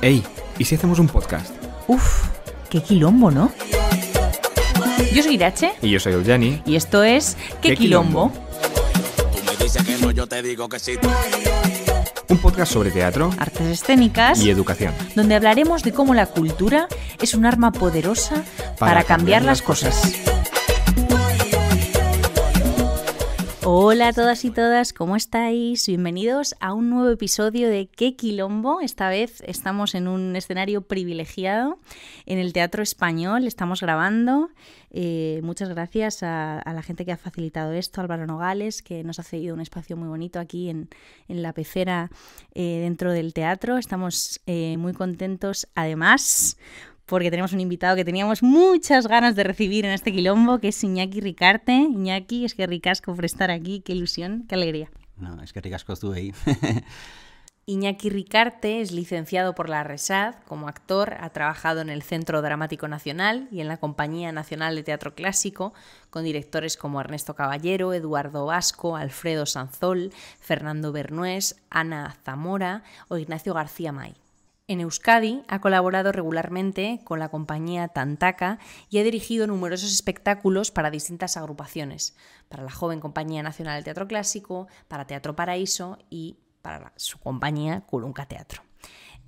Ey, ¿y si hacemos un podcast? Uf, qué quilombo, ¿no? Yo soy Irache. Y yo soy Eugeni. Y esto es ¿Qué quilombo? Tú me dices que no, yo te digo que sí. Un podcast sobre teatro, Artes escénicas y educación. donde hablaremos de cómo la cultura es un arma poderosa para cambiar las cosas. Hola a todas y todas, ¿cómo estáis? Bienvenidos a un nuevo episodio de ¿Qué quilombo? Esta vez estamos en un escenario privilegiado en el Teatro Español, estamos grabando. Muchas gracias a la gente que ha facilitado esto, Álvaro Nogales, que nos ha cedido un espacio muy bonito aquí en la pecera dentro del teatro. Estamos muy contentos, además, porque tenemos un invitado que teníamos muchas ganas de recibir en este quilombo, que es Iñaki Ricarte. Iñaki, es que ricasco por estar aquí, qué ilusión, qué alegría. No, es que ricasco estuve ahí. Iñaki Ricarte es licenciado por la RESAD. Como actor ha trabajado en el Centro Dramático Nacional y en la Compañía Nacional de Teatro Clásico, con directores como Ernesto Caballero, Eduardo Vasco, Alfredo Sanzol, Fernando Bernués, Ana Zamora o Ignacio García May. En Euskadi ha colaborado regularmente con la compañía Tantaka y ha dirigido numerosos espectáculos para distintas agrupaciones, para la joven Compañía Nacional de Teatro Clásico, para Teatro Paraíso y para su compañía Kulunka Teatro.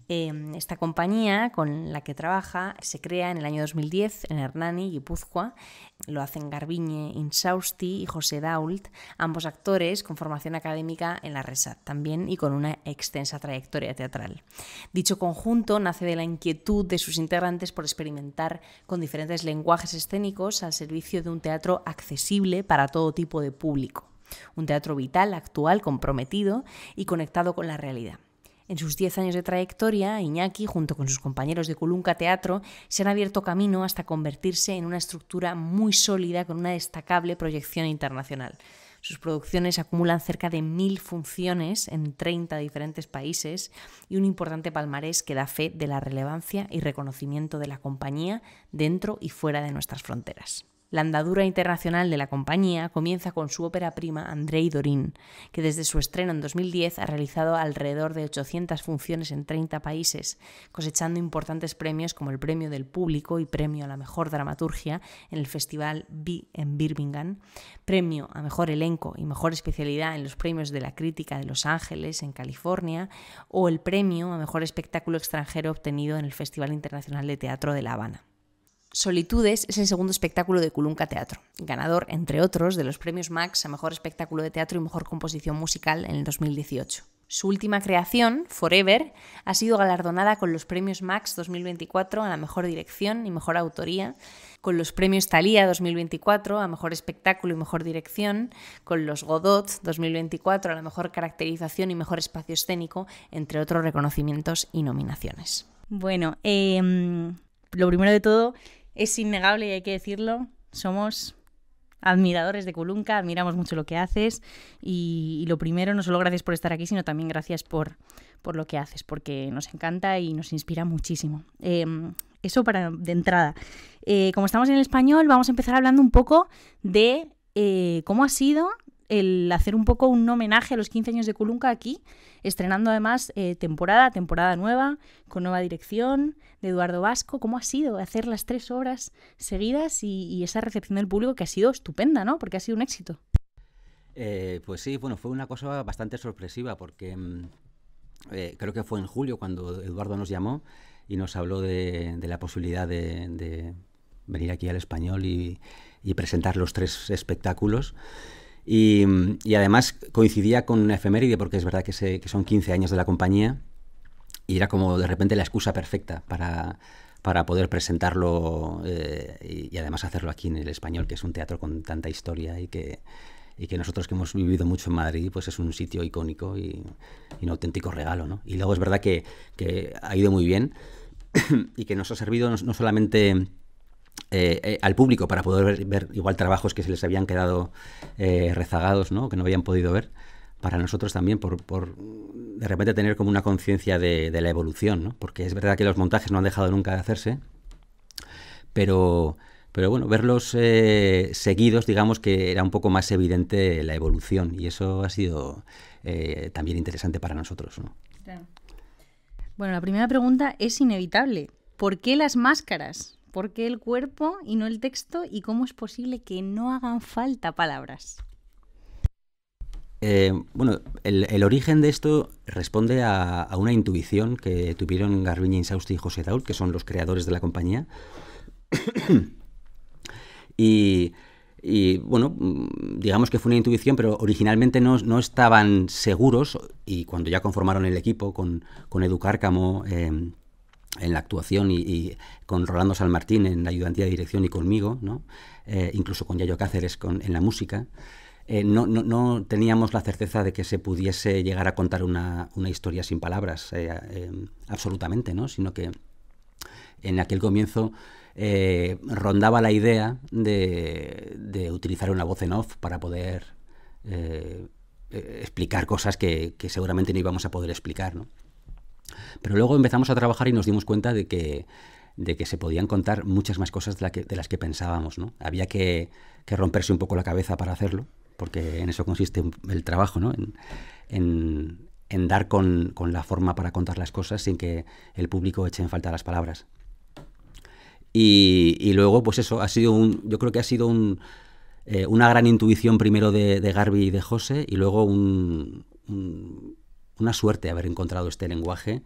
Esta compañía con la que trabaja se crea en el año 2010 en Hernani, Guipúzcoa. Lo hacen Garbiñe Insausti y José Dault, ambos actores con formación académica en la RESAD también y con una extensa trayectoria teatral. Dicho conjunto nace de la inquietud de sus integrantes por experimentar con diferentes lenguajes escénicos al servicio de un teatro accesible para todo tipo de público. Un teatro vital, actual, comprometido y conectado con la realidad. En sus 10 años de trayectoria, Iñaki, junto con sus compañeros de Kulunka Teatro, se han abierto camino hasta convertirse en una estructura muy sólida con una destacable proyección internacional. Sus producciones acumulan cerca de 1000 funciones en 30 diferentes países y un importante palmarés que da fe de la relevancia y reconocimiento de la compañía dentro y fuera de nuestras fronteras. La andadura internacional de la compañía comienza con su ópera prima Andrei Dorin, que desde su estreno en 2010 ha realizado alrededor de 800 funciones en 30 países, cosechando importantes premios como el Premio del Público y Premio a la Mejor Dramaturgia en el Festival B en Birmingham, Premio a Mejor Elenco y Mejor Especialidad en los Premios de la Crítica de Los Ángeles, en California, o el Premio a Mejor Espectáculo Extranjero obtenido en el Festival Internacional de Teatro de La Habana. Solitudes es el segundo espectáculo de Kulunka Teatro, ganador, entre otros, de los premios Max a Mejor Espectáculo de Teatro y Mejor Composición Musical en el 2018. Su última creación, Forever, ha sido galardonada con los premios Max 2024 a la Mejor Dirección y Mejor Autoría, con los premios Thalía 2024 a Mejor Espectáculo y Mejor Dirección, con los Godot 2024 a la Mejor Caracterización y Mejor Espacio Escénico, entre otros reconocimientos y nominaciones. Bueno, lo primero de todo, es innegable y hay que decirlo, somos admiradores de Kulunka, admiramos mucho lo que haces y lo primero, no solo gracias por estar aquí, sino también gracias por lo que haces, porque nos encanta y nos inspira muchísimo. Eso de entrada. Como estamos en el español, vamos a empezar hablando un poco de cómo ha sido el hacer un poco un homenaje a los 15 años de Kulunka aquí, estrenando además temporada nueva, con nueva dirección de Eduardo Vasco. ¿Cómo ha sido hacer las 3 horas seguidas y esa recepción del público que ha sido estupenda, ¿no? Porque ha sido un éxito. Pues sí, bueno, fue una cosa bastante sorpresiva porque creo que fue en julio cuando Eduardo nos llamó y nos habló de la posibilidad de venir aquí al Español y presentar los 3 espectáculos. Y además coincidía con una efeméride porque es verdad que son 15 años de la compañía y era como de repente la excusa perfecta para poder presentarlo y además hacerlo aquí en el Español, que es un teatro con tanta historia y que nosotros que hemos vivido mucho en Madrid, pues es un sitio icónico y un auténtico regalo, ¿no? Y luego es verdad que ha ido muy bien y que nos ha servido no solamente al público para poder ver igual trabajos que se les habían quedado rezagados, ¿no? Que no habían podido ver, para nosotros también por de repente tener como una conciencia de la evolución, ¿no? Porque es verdad que los montajes no han dejado nunca de hacerse, pero bueno, verlos seguidos, digamos que era un poco más evidente la evolución y eso ha sido también interesante para nosotros, ¿no? Claro. Bueno, la primera pregunta es inevitable. ¿Por qué las máscaras? ¿Por qué el cuerpo y no el texto? ¿Y cómo es posible que no hagan falta palabras? Bueno, el origen de esto responde a una intuición que tuvieron Garbiñe Insausty y José Dault, que son los creadores de la compañía. y bueno, digamos que fue una intuición, pero originalmente no estaban seguros, y cuando ya conformaron el equipo con Edu Cárcamo en la actuación y con Rolando Sanmartín en la ayudantía de dirección y conmigo, ¿no? Incluso con Yayo Cáceres en la música, no teníamos la certeza de que se pudiese llegar a contar una historia sin palabras, absolutamente, ¿no? Sino que en aquel comienzo rondaba la idea de utilizar una voz en off para poder explicar cosas que seguramente no íbamos a poder explicar, ¿no? Pero luego empezamos a trabajar y nos dimos cuenta de que se podían contar muchas más cosas de las que pensábamos, ¿no? Había que romperse un poco la cabeza para hacerlo, porque en eso consiste el trabajo, ¿no? En dar con la forma para contar las cosas sin que el público eche en falta las palabras. Y luego, pues eso, yo creo que ha sido una gran intuición primero de Garbi y de José, y luego una suerte haber encontrado este lenguaje,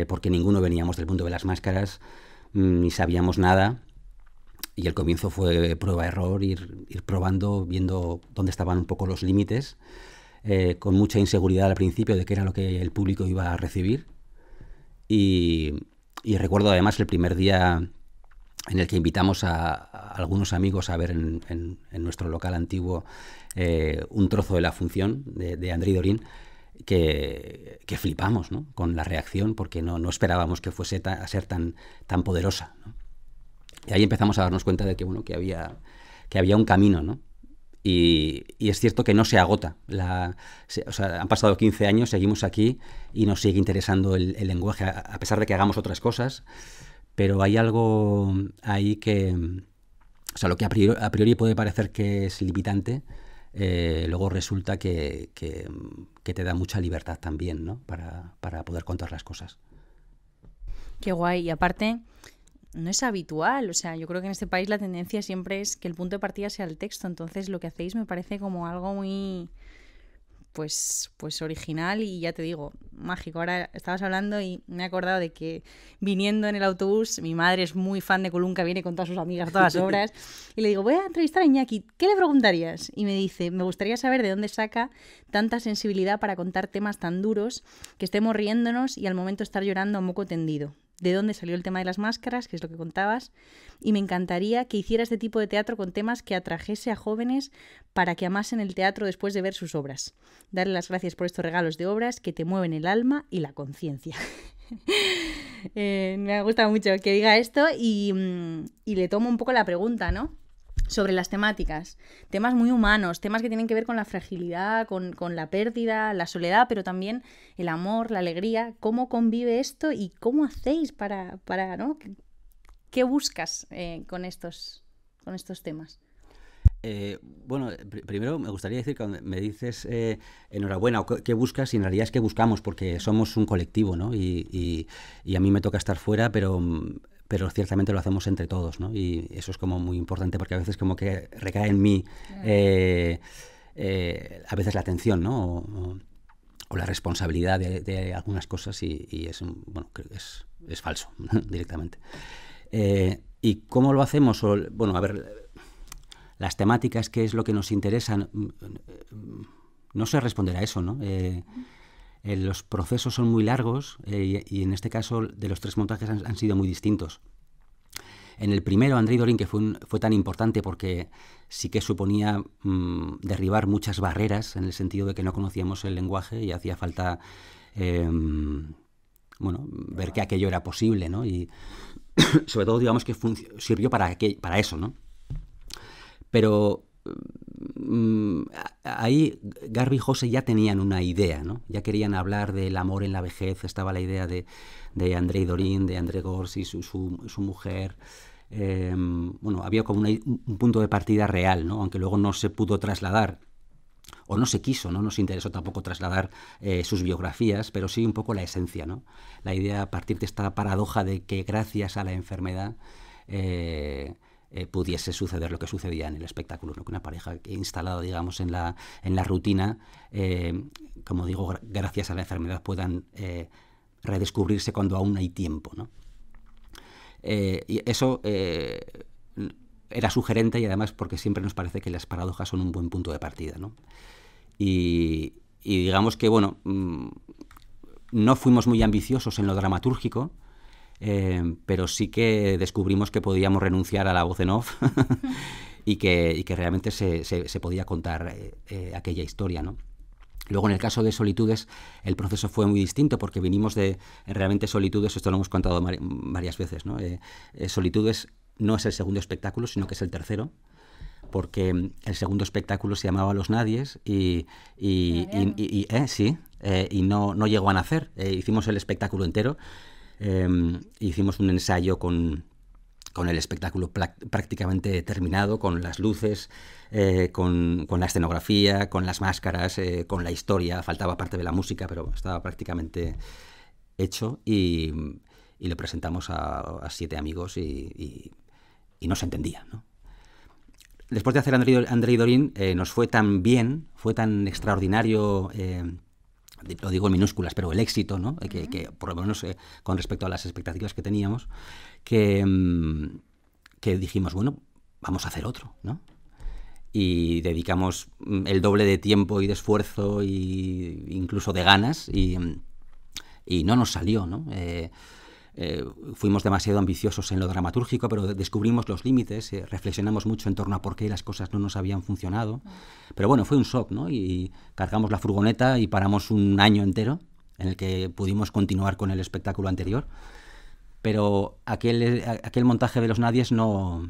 porque ninguno veníamos del mundo de las máscaras, ni sabíamos nada. Y el comienzo fue prueba-error, ir probando, viendo dónde estaban un poco los límites, con mucha inseguridad al principio de qué era lo que el público iba a recibir. Y recuerdo además el primer día en el que invitamos a algunos amigos a ver en nuestro local antiguo un trozo de la función de Andrei Dorín, que flipamos, ¿no? Con la reacción, porque no esperábamos que fuese a ser tan poderosa, ¿no? Y ahí empezamos a darnos cuenta de que, bueno, que había un camino, ¿no? Y es cierto que no se agota. O sea, han pasado 15 años, seguimos aquí y nos sigue interesando el lenguaje, a pesar de que hagamos otras cosas, pero hay algo ahí que, o sea, lo que a priori puede parecer que es limitante, luego resulta que te da mucha libertad también, ¿no? Para poder contar las cosas. Qué guay. Y aparte, no es habitual. O sea, yo creo que en este país la tendencia siempre es que el punto de partida sea el texto. Entonces, lo que hacéis me parece como algo muy, pues original y, ya te digo, mágico. Ahora estabas hablando y me he acordado de que viniendo en el autobús, mi madre es muy fan de Colunca, viene con todas sus amigas, todas las obras, y le digo, voy a entrevistar a Iñaki, ¿qué le preguntarías? Y me dice, me gustaría saber de dónde saca tanta sensibilidad para contar temas tan duros, que estemos riéndonos y al momento estar llorando a moco tendido. ¿De dónde salió el tema de las máscaras, que es lo que contabas? Y me encantaría que hiciera este tipo de teatro con temas que atrajese a jóvenes para que amasen el teatro después de ver sus obras. Darle las gracias por estos regalos de obras que te mueven el alma y la conciencia. Me ha gustado mucho que diga esto y le tomo un poco la pregunta, ¿no? Sobre las temáticas, temas muy humanos, temas que tienen que ver con la fragilidad, con la pérdida, la soledad, pero también el amor, la alegría. ¿Cómo convive esto y cómo hacéis para ¿no? ¿Qué buscas con estos temas? Bueno, primero me gustaría decir, cuando me dices enhorabuena, ¿qué buscas? Y en realidad es que buscamos, porque somos un colectivo, ¿no? Y a mí me toca estar fuera, pero ciertamente lo hacemos entre todos, ¿no? Y eso es como muy importante, porque a veces como que recae en mí a veces la atención, ¿no? O la responsabilidad de algunas cosas, y es, bueno, es falso directamente. ¿Y cómo lo hacemos? Bueno, a ver, las temáticas, ¿qué es lo que nos interesa? No sé responder a eso, ¿no? Los procesos son muy largos y en este caso de los 3 montajes han sido muy distintos. En el primero, Andrei Dorín, que fue tan importante porque sí que suponía derribar muchas barreras, en el sentido de que no conocíamos el lenguaje y hacía falta ver que aquello era posible, ¿no? Y sobre todo, digamos que sirvió para eso, ¿no? Pero ahí Garbi y José ya tenían una idea, ¿no? Ya querían hablar del amor en la vejez. Estaba la idea de Andrei Dorín, de André Gors y su mujer. Había como un punto de partida real, ¿no? Aunque luego no se pudo trasladar o no se quiso, no nos interesó tampoco trasladar sus biografías, pero sí un poco la esencia, ¿no? La idea a partir de esta paradoja de que gracias a la enfermedad pudiese suceder lo que sucedía en el espectáculo, ¿no? Que una pareja instalada, digamos, en la rutina, como digo, gracias a la enfermedad puedan redescubrirse cuando aún hay tiempo, ¿no? Y eso era sugerente, y además porque siempre nos parece que las paradojas son un buen punto de partida, ¿no? Y digamos que, bueno, no fuimos muy ambiciosos en lo dramatúrgico, pero sí que descubrimos que podíamos renunciar a la voz en off y que realmente se podía contar aquella historia, ¿no? Luego, en el caso de Solitudes, el proceso fue muy distinto porque vinimos de realmente Solitudes, esto lo hemos contado varias veces, ¿no? Solitudes no es el segundo espectáculo, sino que es el tercero, porque el segundo espectáculo se llamaba Los Nadies y no llegó a nacer. Hicimos el espectáculo entero, hicimos un ensayo con el espectáculo prácticamente terminado, con las luces, con la escenografía, con las máscaras, con la historia. Faltaba parte de la música, pero estaba prácticamente hecho, y lo presentamos a 7 amigos y no se entendía, ¿no? Después de hacer André y Dorín, nos fue tan bien, fue tan extraordinario, lo digo en minúsculas, pero el éxito, ¿no? Que por lo menos con respecto a las expectativas que teníamos, que dijimos, bueno, vamos a hacer otro, ¿no? Y dedicamos el doble de tiempo y de esfuerzo e incluso de ganas, y no nos salió, ¿no? Fuimos demasiado ambiciosos en lo dramatúrgico, pero descubrimos los límites, reflexionamos mucho en torno a por qué las cosas no nos habían funcionado. Pero bueno, fue un shock, ¿no? Y cargamos la furgoneta y paramos un año entero en el que pudimos continuar con el espectáculo anterior. Pero aquel montaje de Los Nadies no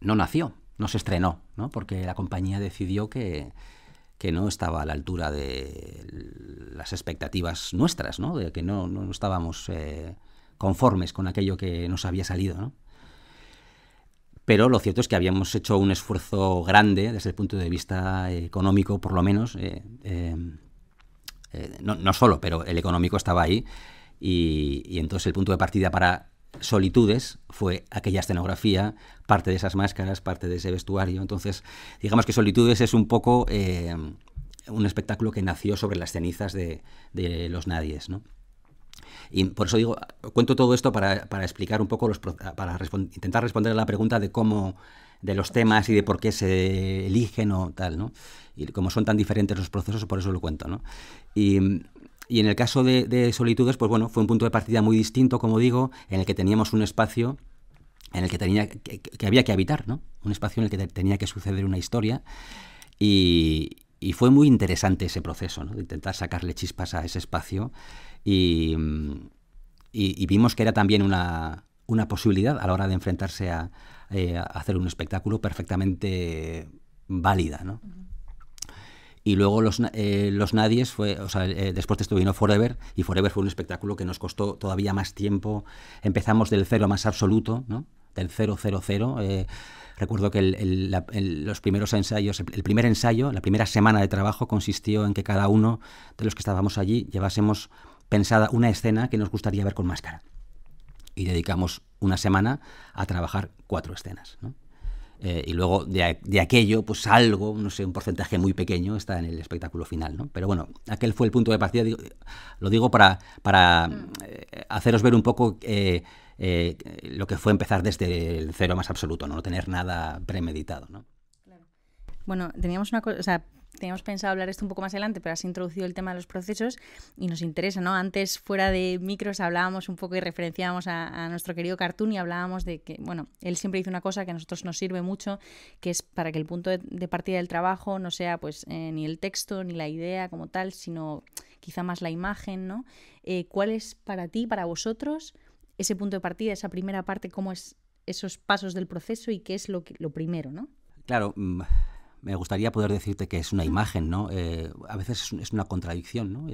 nació, no se estrenó, ¿no? Porque la compañía decidió que no estaba a la altura de las expectativas nuestras, ¿no? De que no estábamos conformes con aquello que nos había salido, ¿no? Pero lo cierto es que habíamos hecho un esfuerzo grande desde el punto de vista económico, por lo menos, no solo, pero el económico estaba ahí, y entonces el punto de partida para Solitudes fue aquella escenografía, parte de esas máscaras, parte de ese vestuario. Entonces, digamos que Solitudes es un poco un espectáculo que nació sobre las cenizas de Los Nadies, ¿no? Y por eso digo, cuento todo esto para explicar un poco, intentar responder a la pregunta de cómo, de los temas y de por qué se eligen o tal, ¿no? Y como son tan diferentes los procesos, por eso lo cuento, ¿no? Y en el caso de Solitudes, pues bueno, fue un punto de partida muy distinto, como digo, en el que teníamos un espacio en el que había que habitar, ¿no? Un espacio en el que tenía que suceder una historia, y fue muy interesante ese proceso, ¿no? De intentar sacarle chispas a ese espacio, y vimos que era también una posibilidad a la hora de enfrentarse a hacer un espectáculo perfectamente válida, ¿no? Y luego Los Nadies fue, después de esto vino Forever, y Forever fue un espectáculo que nos costó todavía más tiempo. Empezamos del cero más absoluto, ¿no? Del 0, 0, 0. Recuerdo que los primeros ensayos, el primer ensayo, la primera semana de trabajo consistió en que cada uno de los que estábamos allí llevásemos pensada una escena que nos gustaría ver con máscara. Y dedicamos una semana a trabajar 4 escenas, ¿no? Y luego de aquello, pues algo, no sé, un porcentaje muy pequeño está en el espectáculo final, ¿no? Pero bueno, aquel fue el punto de partida. Lo digo para haceros ver un poco lo que fue empezar desde el cero más absoluto, no tener nada premeditado, ¿no? Claro. Bueno, teníamos una cosa, o sea, teníamos pensado hablar esto un poco más adelante, pero has introducido el tema de los procesos y nos interesa, ¿no? Antes, fuera de micros, hablábamos un poco y referenciábamos a nuestro querido Cartoon, y hablábamos de que, bueno, él siempre dice una cosa que a nosotros nos sirve mucho, que es para que el punto de partida del trabajo no sea pues ni el texto ni la idea como tal, sino quizá más la imagen, ¿no? ¿Cuál es para ti, para vosotros, ese punto de partida, esa primera parte, cómo es esos pasos del proceso y qué es lo primero, ¿no? Claro, me gustaría poder decirte que es una imagen, ¿no? A veces es una contradicción, ¿no?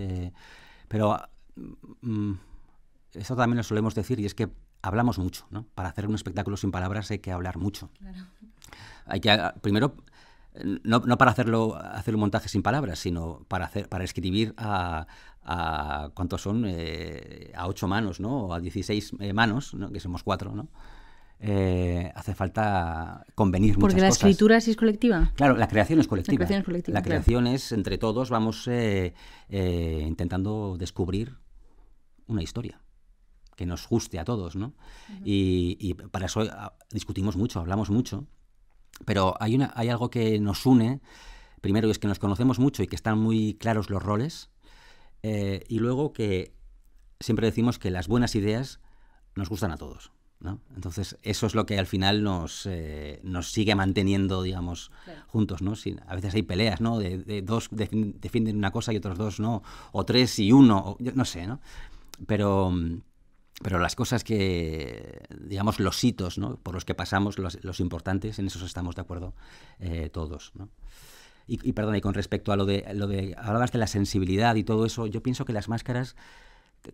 Pero eso también lo solemos decir, y es que hablamos mucho, ¿no? Para hacer un espectáculo sin palabras hay que hablar mucho. Claro. Hay que, primero, no para hacer un montaje sin palabras, sino para escribir a ¿cuántos son? A 8 manos, ¿no? O a 16 manos, ¿no? Que somos 4, ¿no? Hace falta convenir muchas cosas. Porque la escritura sí es colectiva. Claro, la creación es colectiva. La creación es colectiva, La creación es, entre todos, vamos intentando descubrir una historia que nos guste a todos, ¿no? Y para eso discutimos mucho, hablamos mucho, pero hay algo que nos une, primero, y es que nos conocemos mucho y que están muy claros los roles, y luego que siempre decimos que las buenas ideas nos gustan a todos, ¿no? Entonces, eso es lo que al final nos sigue manteniendo, digamos, claro, juntos, ¿no? A veces hay peleas, ¿no? De dos defienden una cosa y otros dos no, o 3 y 1, no sé, ¿no? Pero las cosas que, digamos, los hitos, ¿no? Por los que pasamos, los importantes, en esos estamos de acuerdo todos, ¿no? Y perdona, y con respecto a lo de hablabas de la sensibilidad y todo eso, yo pienso que las máscaras,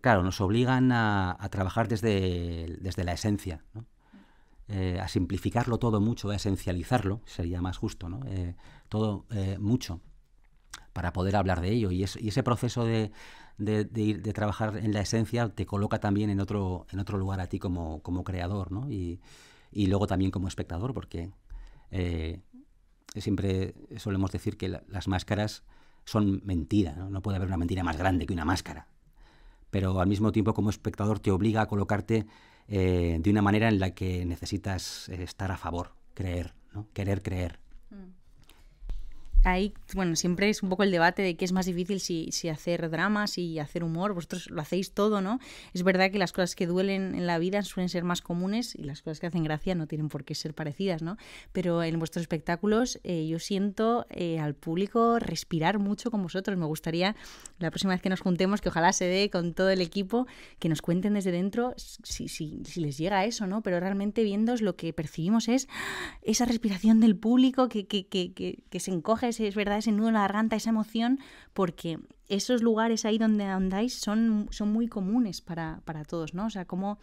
claro, nos obligan a trabajar desde la esencia, ¿no? A simplificarlo todo mucho, a esencializarlo, sería más justo, ¿no? Todo mucho, para poder hablar de ello. Y ese proceso de trabajar en la esencia te coloca también en otro lugar a ti como creador, ¿no? Y luego también como espectador, porque siempre solemos decir que las máscaras son mentira, ¿no? No puede haber una mentira más grande que una máscara. Pero al mismo tiempo, como espectador, te obliga a colocarte de una manera en la que necesitas estar a favor, creer, ¿no? Querer creer. Ahí, bueno, siempre es un poco el debate de qué es más difícil, si hacer dramas, si hacer humor. Vosotros lo hacéis todo, ¿no? Es verdad que las cosas que duelen en la vida suelen ser más comunes y las cosas que hacen gracia no tienen por qué ser parecidas, ¿no? Pero en vuestros espectáculos yo siento al público respirar mucho con vosotros. Me gustaría, la próxima vez que nos juntemos, que ojalá se dé con todo el equipo, que nos cuenten desde dentro si les llega eso, ¿no? Pero realmente viéndoos lo que percibimos es esa respiración del público que se encoge, es verdad, ese nudo en la garganta, esa emoción, porque esos lugares ahí donde andáis son muy comunes para todos, ¿no? O sea, como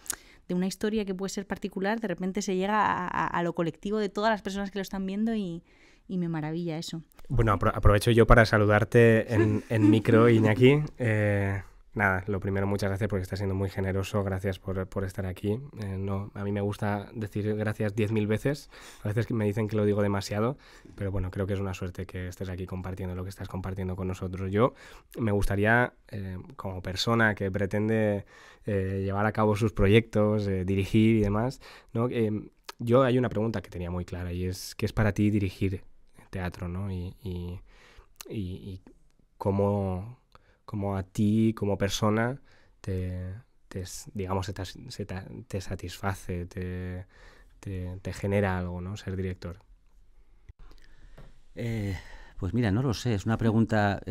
de una historia que puede ser particular, de repente se llega a lo colectivo de todas las personas que lo están viendo y me maravilla eso. Bueno, aprovecho yo para saludarte en micro, Iñaki. Nada, lo primero, muchas gracias porque estás siendo muy generoso, gracias por estar aquí. A mí me gusta decir gracias 10.000 veces, a veces me dicen que lo digo demasiado, pero bueno, creo que es una suerte que estés aquí compartiendo lo que estás compartiendo con nosotros. Yo me gustaría, como persona que pretende llevar a cabo sus proyectos, dirigir y demás, ¿no? Yo hay una pregunta que tenía muy clara y es, ¿qué es para ti dirigir teatro, ¿no? Y cómo a ti como persona te satisface, te genera algo, ¿no? Ser director. Pues mira, no lo sé, es una pregunta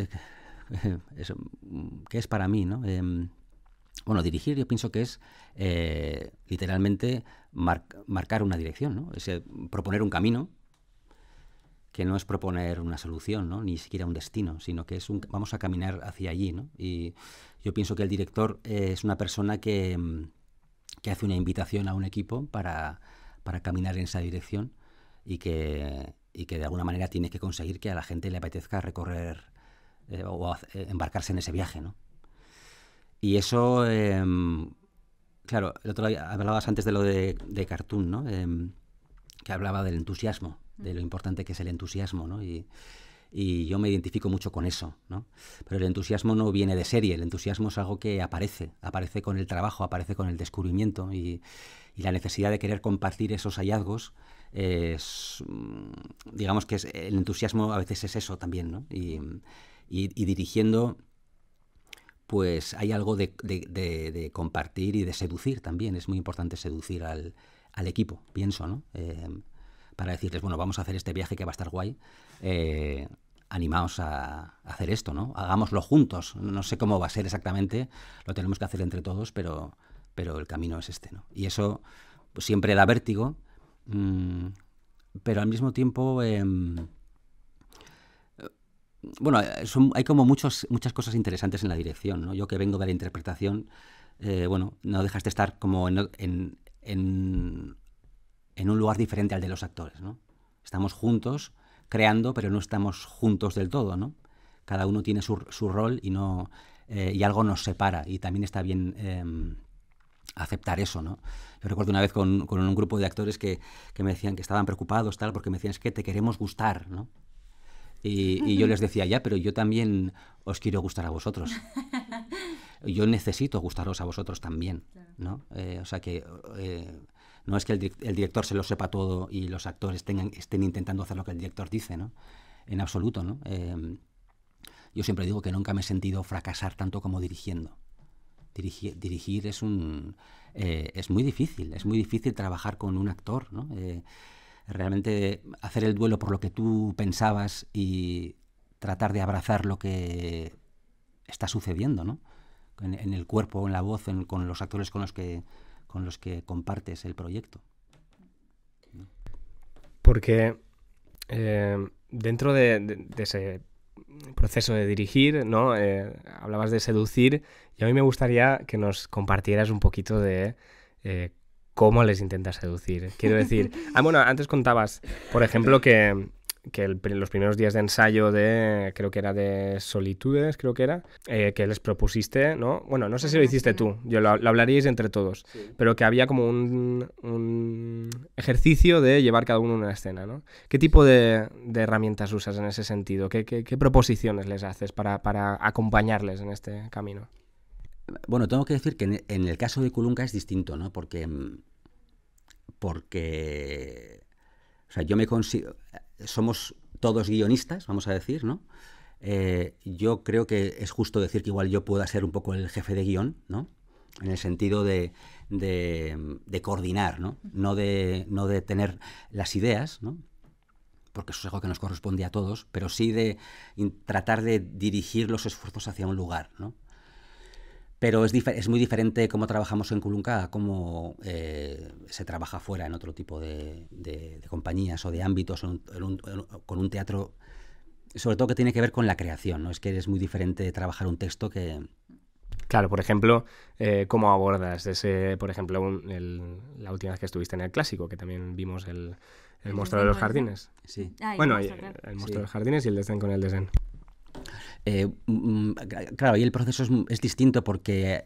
que es para mí, ¿no? Bueno, dirigir yo pienso que es literalmente marcar una dirección, ¿no? Es proponer un camino, que no es proponer una solución, ¿no? Ni siquiera un destino, sino que vamos a caminar hacia allí, ¿no? Y yo pienso que el director es una persona que hace una invitación a un equipo para caminar en esa dirección y que de alguna manera tiene que conseguir que a la gente le apetezca recorrer o embarcarse en ese viaje, ¿no? Y eso, claro, el otro día hablabas antes de lo de Cartoon, ¿no? Que hablaba del entusiasmo, de lo importante que es el entusiasmo, ¿no? Y yo me identifico mucho con eso, ¿no? Pero el entusiasmo no viene de serie, el entusiasmo es algo que aparece con el trabajo, aparece con el descubrimiento y la necesidad de querer compartir esos hallazgos digamos que el entusiasmo a veces es eso también, ¿no? Y dirigiendo, pues hay algo de compartir y de seducir también, es muy importante seducir al equipo, pienso, ¿no? Para decirles, bueno, vamos a hacer este viaje que va a estar guay, animaos a hacer esto, ¿no? Hagámoslo juntos, no sé cómo va a ser exactamente, lo tenemos que hacer entre todos, pero el camino es este, ¿no? Y eso pues, siempre da vértigo, pero al mismo tiempo, bueno, hay como muchas cosas interesantes en la dirección, ¿no? Yo que vengo de la interpretación, bueno, no dejas de estar como en un lugar diferente al de los actores, ¿no? Estamos juntos creando, pero no estamos juntos del todo, ¿no? Cada uno tiene su rol y algo nos separa, y también está bien aceptar eso, ¿no? Yo recuerdo una vez con un grupo de actores que me decían que estaban preocupados, tal, porque me decían, es que te queremos gustar, ¿no? Y yo les decía, ya, pero yo también os quiero gustar a vosotros. Yo necesito gustaros a vosotros también, ¿no? O sea que no es que el director se lo sepa todo y los actores estén intentando hacer lo que el director dice, ¿no? En absoluto, ¿no? Yo siempre digo que nunca me he sentido fracasar tanto como dirigiendo. Dirigir es muy difícil trabajar con un actor, ¿no? Realmente hacer el duelo por lo que tú pensabas y tratar de abrazar lo que está sucediendo, ¿no? En el cuerpo, en la voz, con los actores con los que compartes el proyecto. Porque dentro de ese proceso de dirigir, ¿no? Hablabas de seducir, y a mí me gustaría que nos compartieras un poquito de cómo les intentas seducir. Quiero decir, bueno, antes contabas, por ejemplo, que los primeros días de ensayo creo que era de Solitudes, que les propusiste, ¿no? Bueno, no sé si lo hiciste tú, lo hablaríais entre todos, sí. Pero que había como un ejercicio de llevar cada uno una escena, ¿no? ¿Qué tipo de herramientas usas en ese sentido? ¿Qué proposiciones les haces para acompañarles en este camino? Bueno, tengo que decir que en el caso de Kulunka es distinto, ¿no? Porque o sea, yo me consigo... Somos todos guionistas, vamos a decir, ¿no? Yo creo que es justo decir que igual yo pueda ser un poco el jefe de guión, ¿no? En el sentido de coordinar, ¿no? No de tener las ideas, ¿no? Porque eso es algo que nos corresponde a todos, pero sí de tratar de dirigir los esfuerzos hacia un lugar, ¿no? Pero es muy diferente cómo trabajamos en Kulunka a cómo se trabaja fuera en otro tipo de compañías o de ámbitos, con un teatro, sobre todo que tiene que ver con la creación, ¿no? Es que es muy diferente trabajar un texto que... Claro, por ejemplo, ¿cómo abordas por ejemplo, la última vez que estuviste en el Clásico, que también vimos el monstruo de los jardines? Sí. Bueno, el monstruo de los jardines y el desdén con el desdén. Claro, y el proceso es distinto porque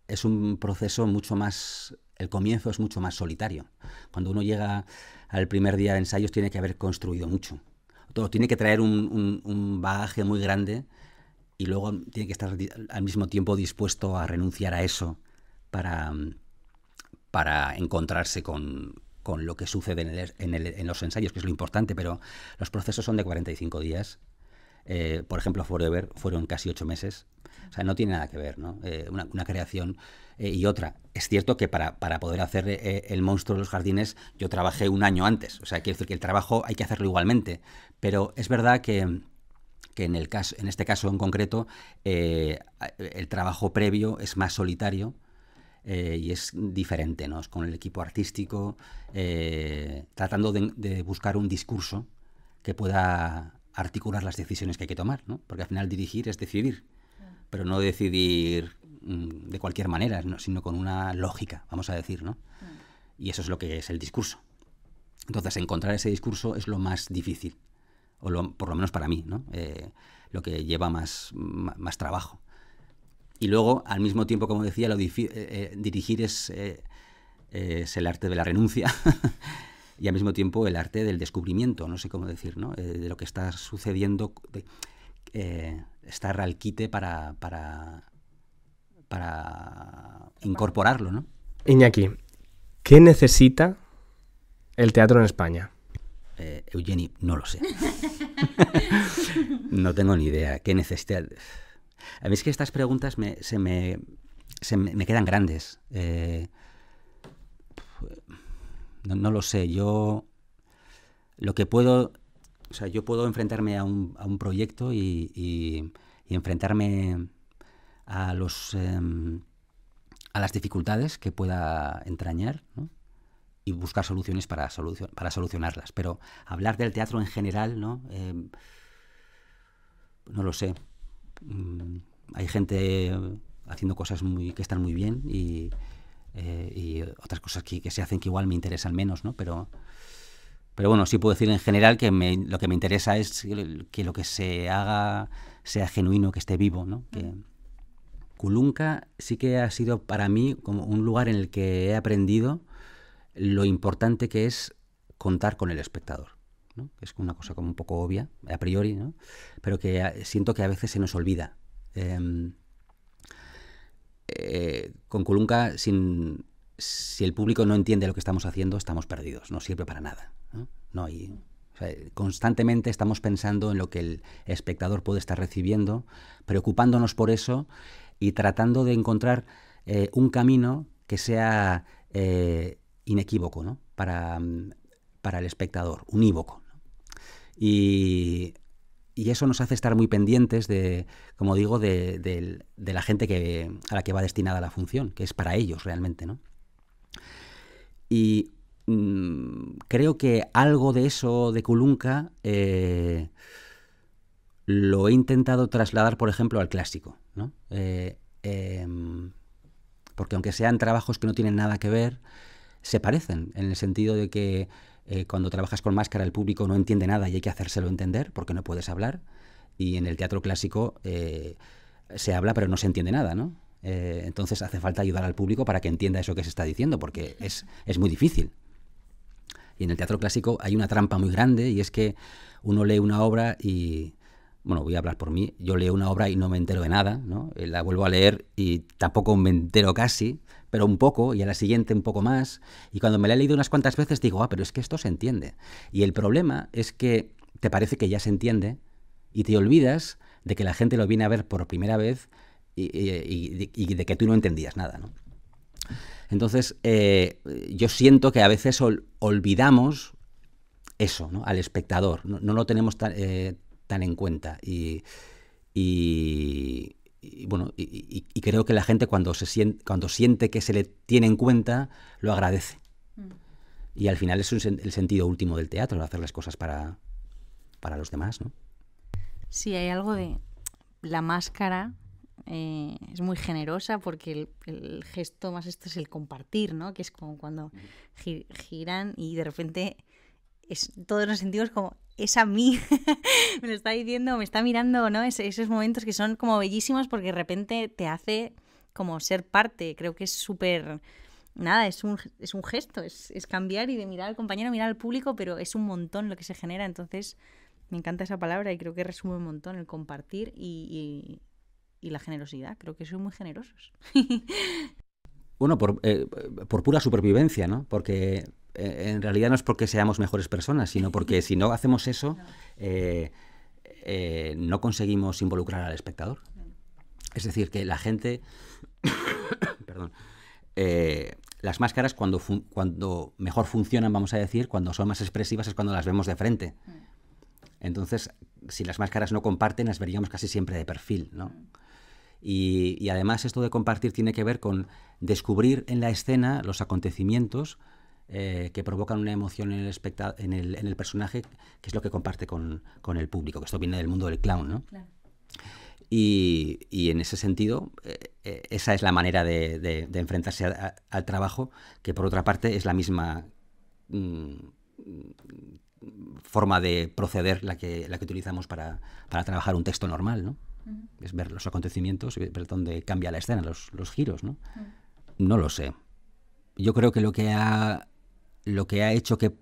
es un proceso mucho más... El comienzo es mucho más solitario. Cuando uno llega al primer día de ensayos tiene que haber construido mucho. Todo tiene que traer un bagaje muy grande y luego tiene que estar al mismo tiempo dispuesto a renunciar a eso para encontrarse con lo que sucede en los ensayos, que es lo importante, pero los procesos son de 45 días. Por ejemplo, Forever fueron casi 8 meses. O sea, no tiene nada que ver, ¿no? Una creación y otra. Es cierto que para poder hacer El monstruo de los jardines yo trabajé un año antes. O sea, quiero decir que el trabajo hay que hacerlo igualmente. Pero es verdad que en este caso en concreto el trabajo previo es más solitario. Y es diferente, ¿no? Es con el equipo artístico, tratando de buscar un discurso que pueda articular las decisiones que hay que tomar, ¿no? Porque al final dirigir es decidir, pero no decidir de cualquier manera, ¿no? Sino con una lógica, vamos a decir, ¿no? Y eso es lo que es el discurso. Entonces, encontrar ese discurso es lo más difícil, por lo menos para mí, ¿no? Lo que lleva más trabajo. Y luego, al mismo tiempo, como decía, dirigir es el arte de la renuncia y al mismo tiempo el arte del descubrimiento, no sé cómo decir, ¿no? De lo que está sucediendo, estar al quite para incorporarlo, ¿no? Iñaki, ¿qué necesita el teatro en España? Eugeni, no lo sé. No tengo ni idea. ¿Qué necesita? A mí es que estas preguntas se me quedan grandes. No lo sé. Yo lo que puedo... O sea, yo puedo enfrentarme a un proyecto y enfrentarme a las dificultades que pueda entrañar, ¿no? Y buscar soluciones para solucionarlas. Pero hablar del teatro en general, ¿no? No lo sé. Hay gente haciendo cosas que están muy bien y otras cosas que se hacen que igual me interesan menos, ¿no? Pero Pero bueno, sí puedo decir en general que lo que me interesa es que lo que se haga sea genuino, que esté vivo, ¿no? Que Kulunka sí que ha sido para mí como un lugar en el que he aprendido lo importante que es contar con el espectador, ¿no? Es una cosa como un poco obvia, a priori, ¿no? Pero que siento que a veces se nos olvida. Con Kulunka, si el público no entiende lo que estamos haciendo, estamos perdidos, no sirve para nada, ¿no? No hay, o sea, constantemente estamos pensando en lo que el espectador puede estar recibiendo, preocupándonos por eso y tratando de encontrar un camino que sea inequívoco, ¿no? Para el espectador, unívoco, ¿no? Y eso nos hace estar muy pendientes de, como digo, de la gente a la que va destinada la función, que es para ellos realmente, ¿no? Y creo que algo de eso de Kulunka lo he intentado trasladar, por ejemplo, al clásico, ¿no? Porque aunque sean trabajos que no tienen nada que ver, se parecen, en el sentido de que cuando trabajas con máscara el público no entiende nada y hay que hacérselo entender porque no puedes hablar, y en el teatro clásico se habla pero no se entiende nada, ¿no? Entonces hace falta ayudar al público para que entienda eso que se está diciendo, porque es muy difícil. Y en el teatro clásico hay una trampa muy grande, y es que uno lee una obra y, bueno, voy a hablar por mí, yo leo una obra y no me entero de nada, ¿no? La vuelvo a leer y tampoco me entero casi, pero un poco, y a la siguiente un poco más, y cuando me la he leído unas cuantas veces digo, pero es que esto se entiende. Y el problema es que te parece que ya se entiende y te olvidas de que la gente lo viene a ver por primera vez y de que tú no entendías nada, ¿no? Entonces, yo siento que a veces olvidamos eso, ¿no? Al espectador, no lo tenemos tan en cuenta, y creo que la gente cuando siente que se le tiene en cuenta, lo agradece. Y al final eso es el sentido último del teatro, hacer las cosas para los demás, ¿no? Sí, hay algo de la máscara. Es muy generosa porque el gesto más esto es el compartir, ¿no? Que es como cuando giran y de repente todos los sentidos como es a mí, me lo está diciendo, me está mirando, ¿no? Esos momentos que son como bellísimos porque de repente te hace como ser parte. Creo que es súper... Nada, es un gesto, es cambiar y de mirar al compañero, mirar al público, pero es un montón lo que se genera. Entonces me encanta esa palabra y creo que resume un montón el compartir y la generosidad. Creo que soy muy generosos. Bueno, por pura supervivencia, ¿no? Porque en realidad no es porque seamos mejores personas, sino porque si no hacemos eso, no conseguimos involucrar al espectador. Es decir, que la gente... Perdón. Las máscaras cuando mejor funcionan, vamos a decir, cuando son más expresivas, es cuando las vemos de frente. Entonces, si las máscaras no comparten, las veríamos casi siempre de perfil, ¿no? Y además esto de compartir tiene que ver con descubrir en la escena los acontecimientos que provocan una emoción en el personaje, que es lo que comparte con el público, que esto viene del mundo del clown, ¿no? Claro. Y en ese sentido, esa es la manera de enfrentarse al trabajo, que por otra parte es la misma forma de proceder la que utilizamos para trabajar un texto normal, ¿no? Es ver los acontecimientos, ver dónde cambia la escena, los giros, ¿no? No lo sé. Yo creo que lo que ha hecho que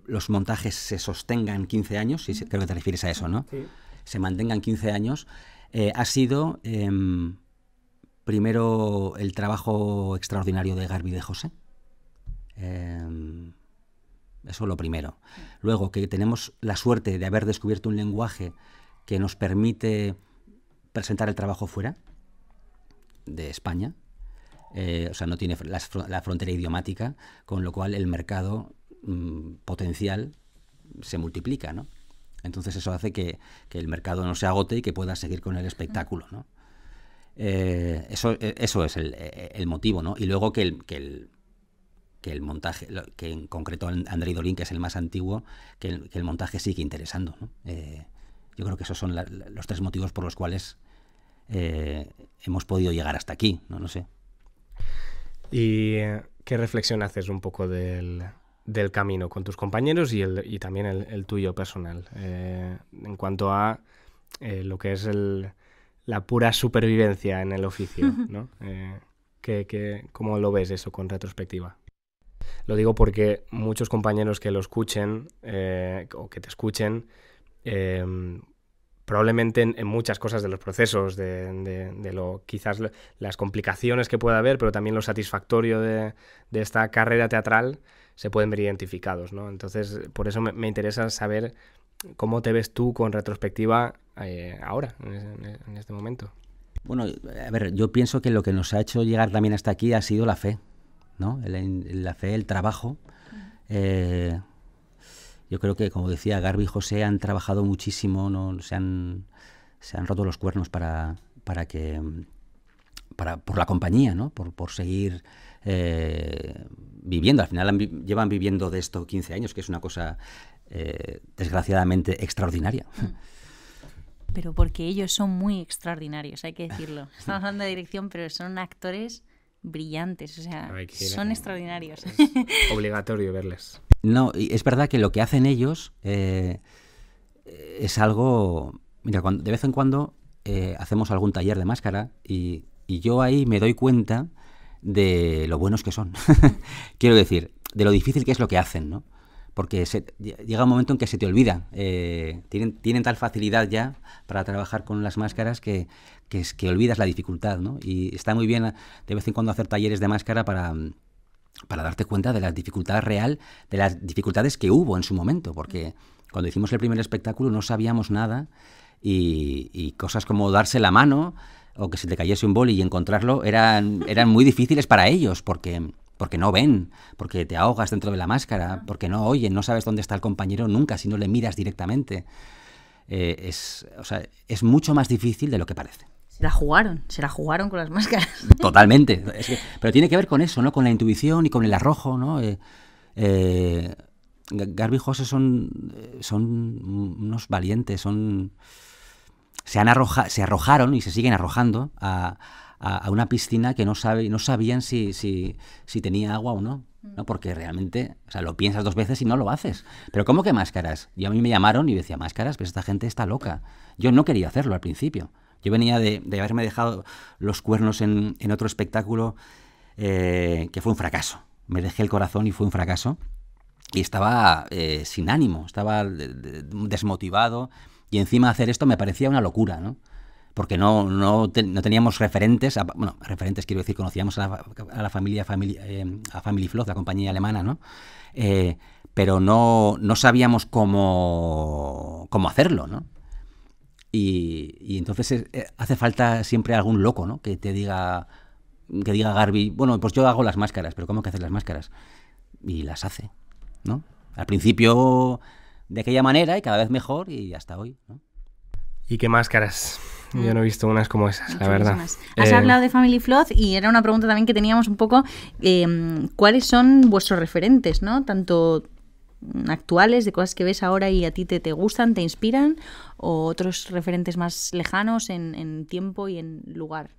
los montajes se sostengan 15 años, creo que te refieres a eso, ¿no? Sí. Se mantengan 15 años, ha sido primero el trabajo extraordinario de Garbi de José. Eso lo primero. Luego, que tenemos la suerte de haber descubierto un lenguaje que nos permite presentar el trabajo fuera de España. O sea, no tiene la frontera idiomática, con lo cual el mercado potencial se multiplica, ¿no? Entonces eso hace que el mercado no se agote y que pueda seguir con el espectáculo, ¿no? Eso es el motivo, ¿no? Y luego que el montaje, que en concreto Andrei Dolin, que es el más antiguo, que el montaje sigue interesando, ¿no? Yo creo que esos son los tres motivos por los cuales hemos podido llegar hasta aquí, no sé. ¿Y qué reflexión haces un poco del del camino con tus compañeros y también el tuyo personal, en cuanto a lo que es la pura supervivencia en el oficio, ¿no? ¿Cómo lo ves eso con retrospectiva? Lo digo porque muchos compañeros que lo escuchen o que te escuchen, probablemente en muchas cosas de los procesos, de lo quizás las complicaciones que pueda haber, pero también lo satisfactorio de esta carrera teatral, se pueden ver identificados, ¿no? Entonces, por eso me interesa saber cómo te ves tú con retrospectiva ahora, en este momento. Bueno, a ver, yo pienso que lo que nos ha hecho llegar también hasta aquí ha sido la fe, ¿no? La fe, el trabajo. Yo creo que, como decía, Garbi y José han trabajado muchísimo, ¿no? Se han roto los cuernos por la compañía, ¿no? Por seguir viviendo. Al final llevan viviendo de esto 15 años, que es una cosa desgraciadamente extraordinaria. Pero porque ellos son muy extraordinarios, hay que decirlo. Estamos hablando de dirección, pero son actores brillantes, o sea, son extraordinarios. Es obligatorio verles. No, y es verdad que lo que hacen ellos es algo... Mira, de vez en cuando hacemos algún taller de máscara y yo ahí me doy cuenta de lo buenos que son. Quiero decir, de lo difícil que es lo que hacen, ¿no? Porque llega un momento en que se te olvida. Tienen tal facilidad ya para trabajar con las máscaras que olvidas la dificultad, ¿no? Y está muy bien de vez en cuando hacer talleres de máscara para darte cuenta de la dificultad real, de las dificultades que hubo en su momento, porque cuando hicimos el primer espectáculo no sabíamos nada y cosas como darse la mano o que se te cayese un boli y encontrarlo eran muy difíciles para ellos, porque no ven, porque te ahogas dentro de la máscara, porque no oyen, no sabes dónde está el compañero nunca si no le miras directamente. Es mucho más difícil de lo que parece. Se la jugaron con las máscaras. Totalmente. Pero tiene que ver con eso, ¿no? Con la intuición y con el arrojo, ¿no? Garbi y José son unos valientes, se arrojaron y se siguen arrojando a una piscina que no sabían si tenía agua o no, ¿no? Porque realmente, o sea, lo piensas 2 veces y no lo haces. Pero ¿cómo que máscaras? Y a mí me llamaron y decía, máscaras, pues esta gente está loca. Yo no quería hacerlo al principio. Yo venía de haberme dejado los cuernos en otro espectáculo que fue un fracaso. Me dejé el corazón y fue un fracaso. Y estaba sin ánimo, estaba desmotivado. Y encima hacer esto me parecía una locura, ¿no? Porque no teníamos referentes, referentes quiero decir, conocíamos a Family Floth, la compañía alemana, ¿no? Pero no sabíamos cómo hacerlo, ¿no? Y entonces hace falta siempre algún loco, ¿no? Que diga Garbi, bueno, pues yo hago las máscaras, pero ¿cómo que haces las máscaras? Y las hace, ¿no? Al principio de aquella manera y cada vez mejor y hasta hoy, ¿no? ¿Y qué máscaras? Yo no he visto unas como esas, la verdad. Has hablado de Family Floth y era una pregunta también que teníamos un poco, ¿cuáles son vuestros referentes, ¿no? Tanto actuales, de cosas que ves ahora y a ti te gustan, te inspiran, o otros referentes más lejanos en tiempo y en lugar.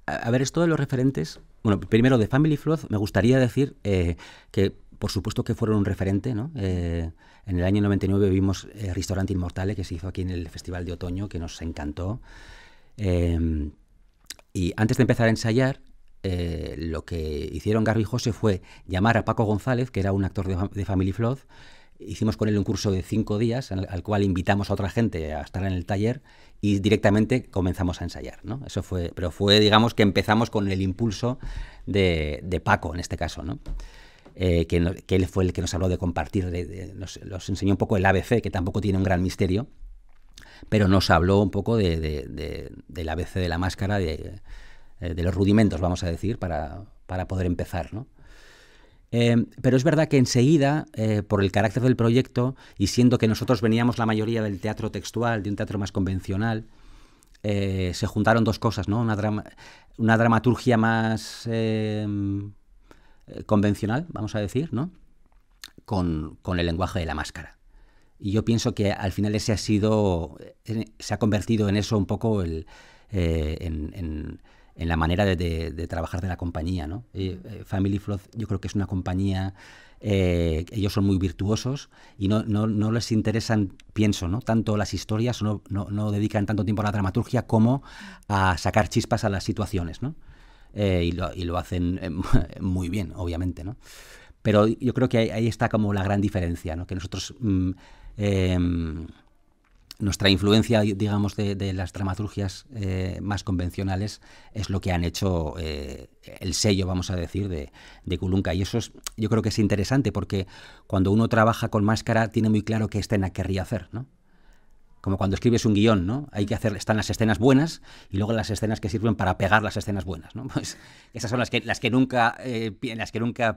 A ver, esto de los referentes, bueno, primero de Family Floth me gustaría decir que por supuesto que fueron un referente, ¿no? En el año 99 vimos Ristorante Immortale, que se hizo aquí en el Festival de Otoño, que nos encantó. Y antes de empezar a ensayar, lo que hicieron Garbi y José fue llamar a Paco González, que era un actor de Family Floth. Hicimos con él un curso de 5 días, al cual invitamos a otra gente a estar en el taller y directamente comenzamos a ensayar, ¿no? Pero fue, digamos, que empezamos con el impulso de Paco, en este caso, ¿no? Que él fue el que nos habló de compartir, nos enseñó un poco el ABC, que tampoco tiene un gran misterio, pero nos habló un poco del ABC de la máscara, de los rudimentos, vamos a decir, para poder empezar, ¿no? Pero es verdad que enseguida, por el carácter del proyecto, y siendo que nosotros veníamos la mayoría del teatro textual, de un teatro más convencional, se juntaron 2 cosas, ¿no? Una dramaturgia más convencional, vamos a decir, ¿no? Con el lenguaje de la máscara. Y yo pienso que al final se ha convertido en eso un poco en la manera de trabajar de la compañía, ¿no? Family Flood yo creo que es una compañía, ellos son muy virtuosos y no les interesan, pienso, ¿no?, tanto las historias, no dedican tanto tiempo a la dramaturgia como a sacar chispas a las situaciones, ¿no? Y lo hacen muy bien, obviamente, ¿no? Pero yo creo que ahí está como la gran diferencia, ¿no? Que nosotros... nuestra influencia, digamos, de las dramaturgias más convencionales es lo que han hecho el sello, vamos a decir, de Kulunka. Y eso yo creo que es interesante porque cuando uno trabaja con máscara tiene muy claro qué escena querría hacer, ¿no? Como cuando escribes un guión, ¿no? Están las escenas buenas y luego las escenas que sirven para pegar las escenas buenas, ¿no? Pues esas son las que nunca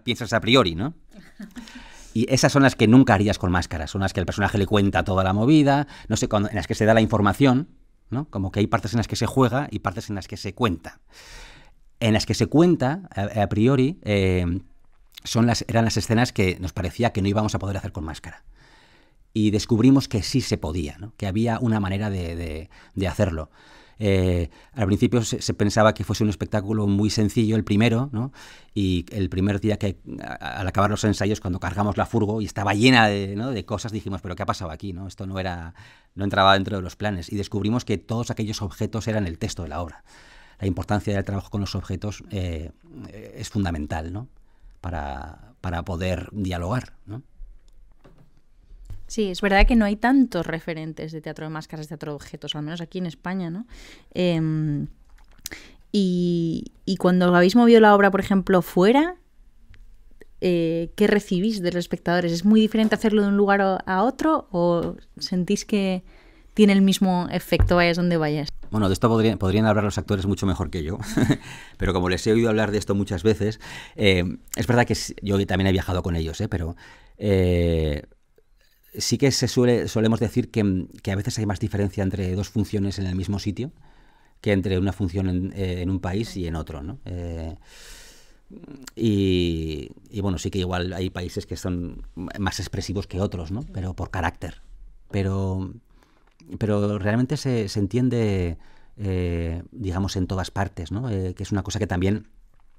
piensas a priori, ¿no? Y esas son las que nunca harías con máscaras, son las que el personaje le cuenta toda la movida, no sé, en las que se da la información, ¿no? Como que hay partes en las que se juega y partes en las que se cuenta. En las que se cuenta, a priori, eran las escenas que nos parecía que no íbamos a poder hacer con máscara. Y descubrimos que sí se podía, ¿no? Que había una manera de hacerlo. Al principio se pensaba que fuese un espectáculo muy sencillo, el primero, ¿no? Y el primer día al acabar los ensayos, cuando cargamos la furgo y estaba llena de cosas, dijimos, ¿pero qué ha pasado aquí, no? Esto no entraba dentro de los planes. Y descubrimos que todos aquellos objetos eran el texto de la obra. La importancia del trabajo con los objetos es fundamental, ¿no? Para poder dialogar, ¿no? Sí, es verdad que no hay tantos referentes de teatro de máscaras, teatro de objetos, al menos aquí en España, ¿no? Y cuando habéis movido la obra, por ejemplo, fuera, ¿qué recibís de los espectadores? ¿Es muy diferente hacerlo de un lugar a otro o sentís que tiene el mismo efecto vayas donde vayas? Bueno, de esto podrían hablar los actores mucho mejor que yo, pero como les he oído hablar de esto muchas veces, es verdad que yo también he viajado con ellos, pero... sí que solemos decir que a veces hay más diferencia entre dos funciones en el mismo sitio que entre una función en un país y en otro, ¿no? Y bueno, sí que igual hay países que son más expresivos que otros, ¿no? Pero por carácter. Pero realmente se entiende, digamos, en todas partes, ¿no? Que es una cosa que también...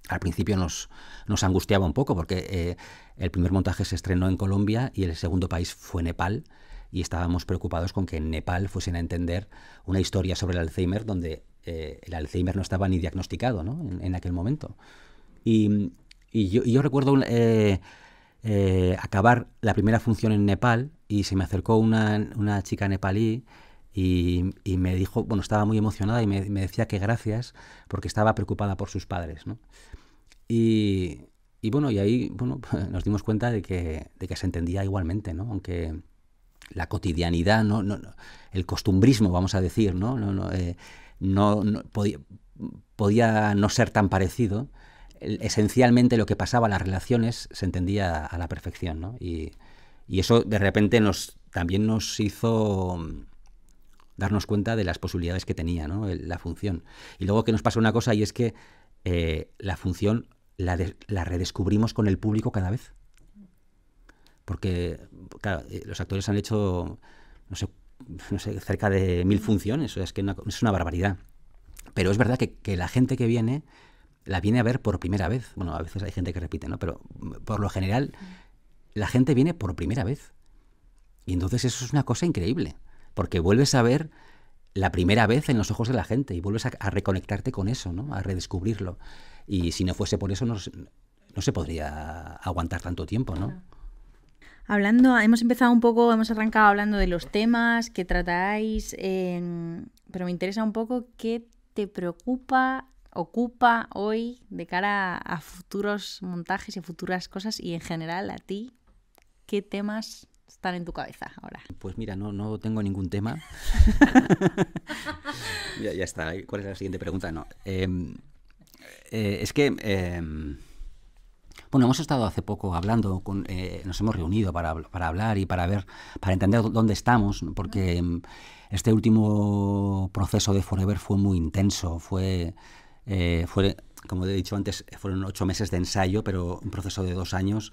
Al principio nos angustiaba un poco porque el primer montaje se estrenó en Colombia y el segundo país fue Nepal y estábamos preocupados con que en Nepal fuesen a entender una historia sobre el Alzheimer donde el Alzheimer no estaba ni diagnosticado, ¿no? en aquel momento. Y yo recuerdo acabar la primera función en Nepal y se me acercó una chica nepalí y me dijo, bueno, estaba muy emocionada y me decía que gracias porque estaba preocupada por sus padres, ¿no? Y bueno, y ahí nos dimos cuenta de que se entendía igualmente, ¿no? Aunque la cotidianidad, el costumbrismo, vamos a decir, no podía no ser tan parecido. Esencialmente lo que pasaba en las relaciones se entendía a la perfección, ¿no? Y eso de repente también nos hizo darnos cuenta de las posibilidades que tenía, ¿no? La función. Y luego que nos pasa una cosa y es que la función la redescubrimos con el público cada vez. Porque, claro, los actores han hecho, no sé, cerca de 1000 funciones, o sea, es que es una barbaridad. Pero es verdad que la gente que viene, la viene a ver por primera vez. Bueno, a veces hay gente que repite, ¿no? Pero por lo general, la gente viene por primera vez. Y entonces eso es una cosa increíble, porque vuelves a ver la primera vez en los ojos de la gente y vuelves a reconectarte con eso, ¿no? A redescubrirlo. Y si no fuese por eso, no se podría aguantar tanto tiempo, ¿no? Hemos arrancado hablando de los temas que tratáis, pero me interesa un poco qué te ocupa hoy de cara a futuros montajes y futuras cosas y en general a ti, ¿qué temas están en tu cabeza ahora? Pues mira, no tengo ningún tema. ya está. ¿Cuál es la siguiente pregunta? No. Es que... bueno, hemos estado hace poco hablando, nos hemos reunido para hablar y para entender dónde estamos, porque este último proceso de Forever fue muy intenso, fue, como he dicho antes, fueron 8 meses de ensayo, pero un proceso de 2 años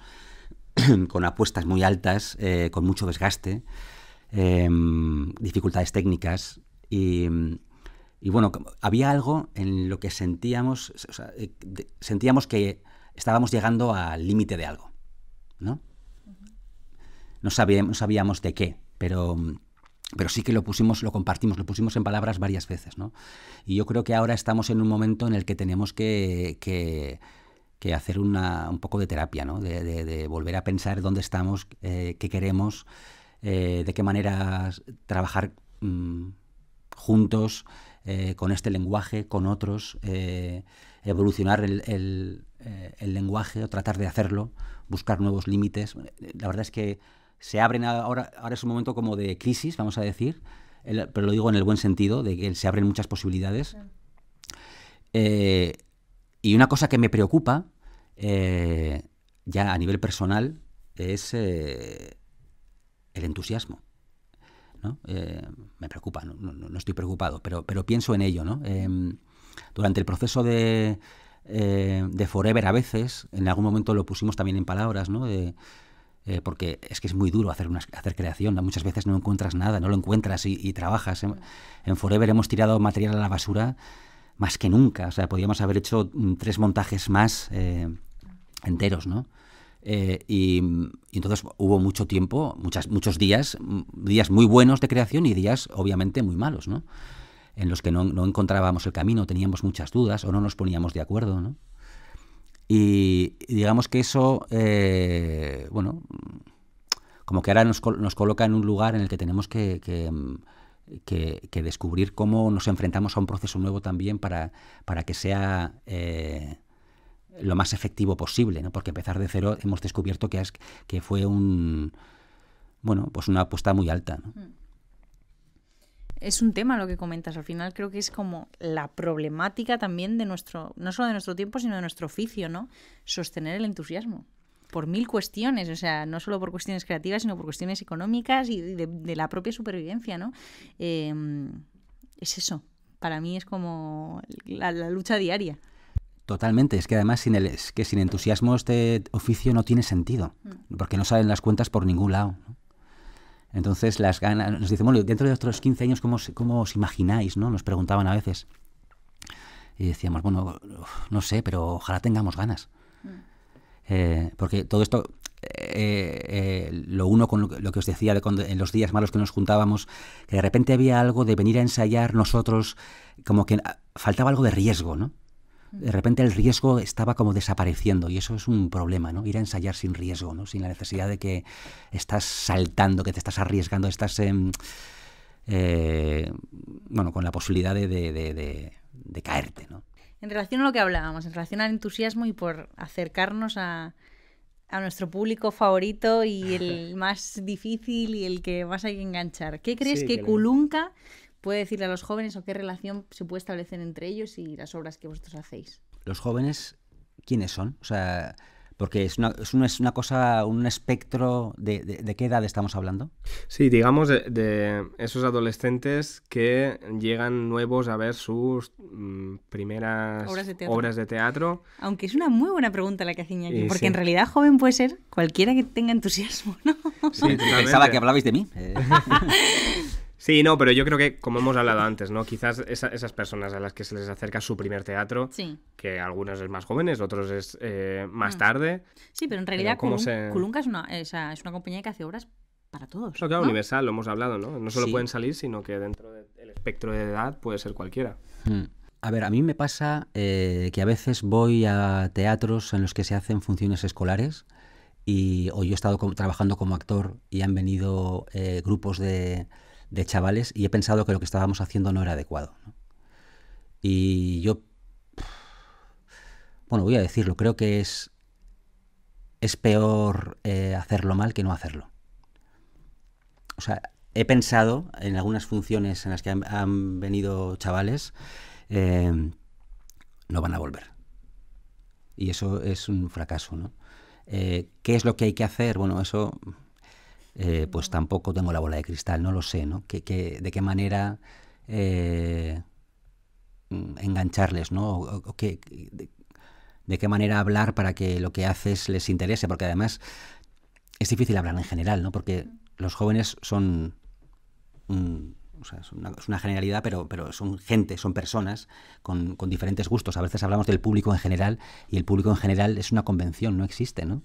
con apuestas muy altas, con mucho desgaste, dificultades técnicas y Y bueno, había algo en lo que sentíamos, o sea, sentíamos que estábamos llegando al límite de algo, ¿no? No sabíamos de qué, pero sí que lo compartimos, lo pusimos en palabras varias veces, ¿no? Y yo creo que ahora estamos en un momento en el que tenemos que hacer un poco de terapia, ¿no? De volver a pensar dónde estamos, qué queremos, de qué manera trabajar juntos, con este lenguaje, con otros, evolucionar el lenguaje o tratar de hacerlo, buscar nuevos límites. La verdad es que se abren ahora es un momento como de crisis, vamos a decir, pero lo digo en el buen sentido, de que se abren muchas posibilidades. Y una cosa que me preocupa, ya a nivel personal, es el entusiasmo, ¿no? Me preocupa, no estoy preocupado, pero pienso en ello, ¿no? Durante el proceso de Forever, a veces, en algún momento lo pusimos también en palabras, ¿no? Porque es que es muy duro hacer creación, ¿no? Muchas veces no encuentras nada, no lo encuentras y trabajas. En Forever hemos tirado material a la basura más que nunca. O sea, podríamos haber hecho 3 montajes más enteros, ¿no? Y entonces hubo mucho tiempo, muchos días muy buenos de creación y días obviamente muy malos, ¿no? En los que no encontrábamos el camino, teníamos muchas dudas o no nos poníamos de acuerdo, ¿no? Y digamos que eso, bueno, como que ahora nos coloca en un lugar en el que tenemos que descubrir cómo nos enfrentamos a un proceso nuevo también para que sea lo más efectivo posible, ¿no? Porque empezar de cero hemos descubierto que fue pues una apuesta muy alta, ¿no? Es un tema lo que comentas. Al final creo que es como la problemática también de no solo de nuestro tiempo, sino de nuestro oficio, ¿no? Sostener el entusiasmo. Por 1000 cuestiones, o sea, no solo por cuestiones creativas, sino por cuestiones económicas y de la propia supervivencia, ¿no? Es eso. Para mí es como la lucha diaria. Totalmente. Es que además sin entusiasmo este oficio no tiene sentido, porque no salen las cuentas por ningún lado, ¿no? Entonces las ganas, nos dicen, bueno, dentro de otros 15 años, ¿cómo os imagináis, ¿no? Nos preguntaban a veces. Y decíamos, bueno, no sé, pero ojalá tengamos ganas. Porque todo esto, lo uno con lo que os decía en los días malos que nos juntábamos, que de repente había algo de venir a ensayar nosotros, como que faltaba algo de riesgo, ¿no? De repente el riesgo estaba como desapareciendo y eso es un problema, ¿no? Ir a ensayar sin riesgo, ¿no? Sin la necesidad de que estás saltando, que te estás arriesgando, estás bueno, con la posibilidad de caerte, ¿no? En relación a lo que hablábamos, en relación al entusiasmo y por acercarnos a nuestro público favorito y el más difícil y el que más hay que enganchar, ¿qué crees que Kulunka puede decirle a los jóvenes o qué relación se puede establecer entre ellos y las obras que vosotros hacéis? ¿Los jóvenes quiénes son? O sea, porque es una cosa, un espectro de qué edad estamos hablando. Sí, digamos de esos adolescentes que llegan nuevos a ver sus primeras obras de teatro. Aunque es una muy buena pregunta la que hace Iñaki, porque en realidad joven puede ser cualquiera que tenga entusiasmo, ¿no? Sí, pensaba que hablabais de mí. Sí, no, pero yo creo que, como hemos hablado antes, ¿no? Quizás esas personas a las que se les acerca su primer teatro, sí, que algunos es más jóvenes, otros es más tarde. Sí, pero en realidad Kulunka es una compañía que hace obras para todos. Claro, ¿no? Universal, lo hemos hablado, ¿no? No solo pueden salir, sino que dentro del espectro de edad puede ser cualquiera. A ver, a mí me pasa que a veces voy a teatros en los que se hacen funciones escolares o yo he estado trabajando como actor y han venido grupos de chavales y he pensado que lo que estábamos haciendo no era adecuado, ¿no? Y yo, bueno, voy a decirlo, creo que es peor hacerlo mal que no hacerlo. O sea, he pensado en algunas funciones en las que han venido chavales, no van a volver. Y eso es un fracaso, ¿no? ¿Qué es lo que hay que hacer? Bueno, eso... pues tampoco tengo la bola de cristal, no lo sé, ¿no? De qué manera engancharles, ¿no? De qué manera hablar para que lo que haces les interese, porque además es difícil hablar en general, ¿no? Porque los jóvenes son O sea, es una generalidad, pero son gente, son personas con diferentes gustos. A veces hablamos del público en general y el público en general es una convención, no existe, ¿no?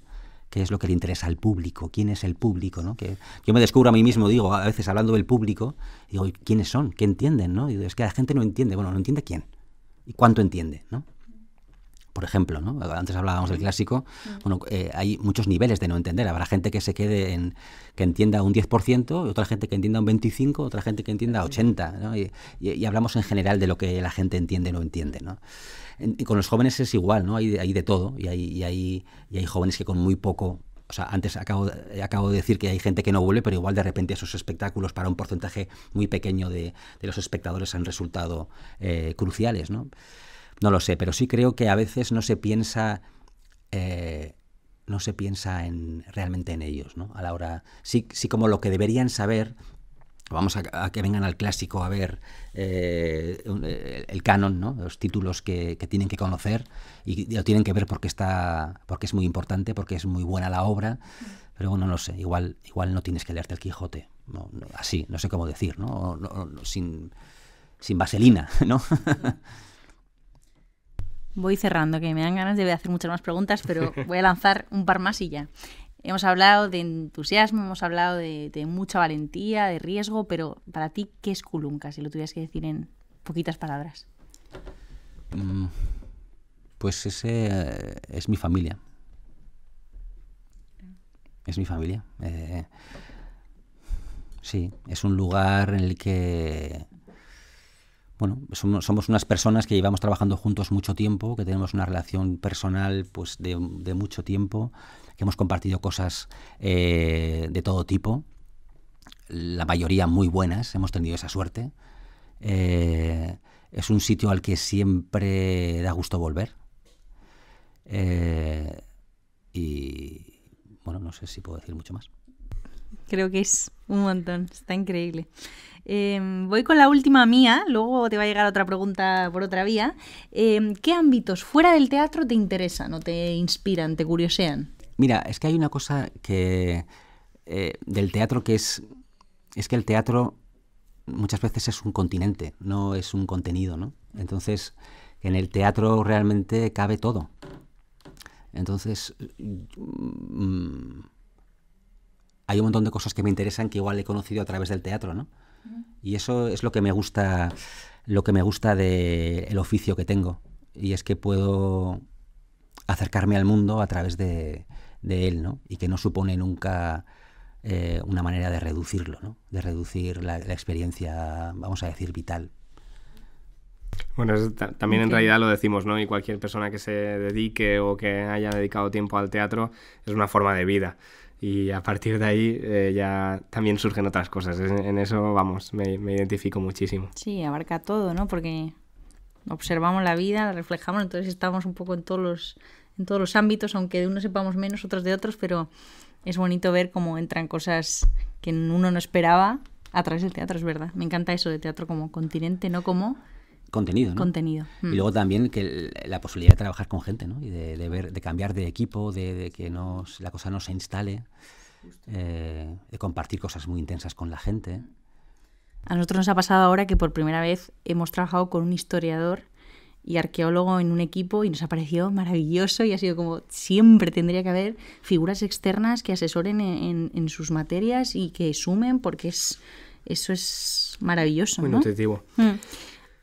¿Qué es lo que le interesa al público? ¿Quién es el público? ¿No? Que yo me descubro a mí mismo, digo, a veces hablando del público, digo, ¿quiénes son? ¿Qué entienden? ¿No? Digo, es que la gente no entiende. Bueno, ¿no entiende quién? ¿Y cuánto entiende? ¿No? Por ejemplo, ¿no? Antes hablábamos del clásico. Bueno, hay muchos niveles de no entender. Habrá gente que se quede que entienda un 10%, y otra gente que entienda un 25%, otra gente que entienda 80%, ¿no? Y hablamos en general de lo que la gente entiende o no entiende, ¿no? Y con los jóvenes es igual, ¿no? Hay de todo, y hay jóvenes que con muy poco... O sea, antes acabo de decir que hay gente que no vuelve, pero igual de repente esos espectáculos para un porcentaje muy pequeño de los espectadores han resultado cruciales, ¿no? No lo sé, pero sí creo que a veces no se piensa realmente en ellos, ¿no? A la hora, sí como lo que deberían saber, vamos a que vengan al clásico a ver el canon, ¿no? Los títulos que tienen que conocer y lo tienen que ver porque es muy importante, porque es muy buena la obra, pero bueno, no sé, igual no tienes que leerte el Quijote, así, no sé cómo decir, ¿no? Sin vaselina, ¿no? Voy cerrando, que me dan ganas de hacer muchas más preguntas, pero voy a lanzar un par más y ya. Hemos hablado de entusiasmo, hemos hablado de mucha valentía, de riesgo, pero para ti, ¿qué es Kulunka? Si lo tuvieras que decir en poquitas palabras. Pues ese es mi familia. Es mi familia. Sí, es un lugar en el que... Bueno, somos unas personas que llevamos trabajando juntos mucho tiempo, que tenemos una relación personal pues de mucho tiempo, que hemos compartido cosas de todo tipo, la mayoría muy buenas, hemos tenido esa suerte. Es un sitio al que siempre da gusto volver. Y bueno, no sé si puedo decir mucho más. Creo que es un montón, está increíble. Voy con la última mía, luego te va a llegar otra pregunta por otra vía. ¿Qué ámbitos fuera del teatro te interesan o te inspiran, te curiosean? Mira, es que hay una cosa que del teatro que es que el teatro muchas veces es un continente, no es un contenido, ¿no? Entonces, en el teatro realmente cabe todo. Entonces, hay un montón de cosas que me interesan que igual he conocido a través del teatro, ¿no? Y eso es lo que me gusta del oficio que tengo. Y es que puedo acercarme al mundo a través de él, ¿no? Y que no supone nunca una manera de reducirlo, ¿no? De reducir la experiencia, vamos a decir, vital. Bueno, también en realidad lo decimos, ¿no? Y cualquier persona que se dedique o que haya dedicado tiempo al teatro es una forma de vida. Y a partir de ahí ya también surgen otras cosas. En eso, vamos, me identifico muchísimo. Sí, abarca todo, ¿no? Porque observamos la vida, la reflejamos, entonces estamos un poco en todos los ámbitos, aunque de unos sepamos menos, otros de otros, pero es bonito ver cómo entran cosas que uno no esperaba a través del teatro, es verdad. Me encanta eso de teatro como continente, no como... Contenido, ¿no? Contenido. Y luego también que la posibilidad de trabajar con gente, ¿no? Y de cambiar de equipo, de que la cosa no se instale, de compartir cosas muy intensas con la gente. A nosotros nos ha pasado ahora que por primera vez hemos trabajado con un historiador y arqueólogo en un equipo y nos ha parecido maravilloso y ha sido como siempre tendría que haber figuras externas que asesoren en sus materias y que sumen porque eso es maravilloso, muy ¿no? nutritivo.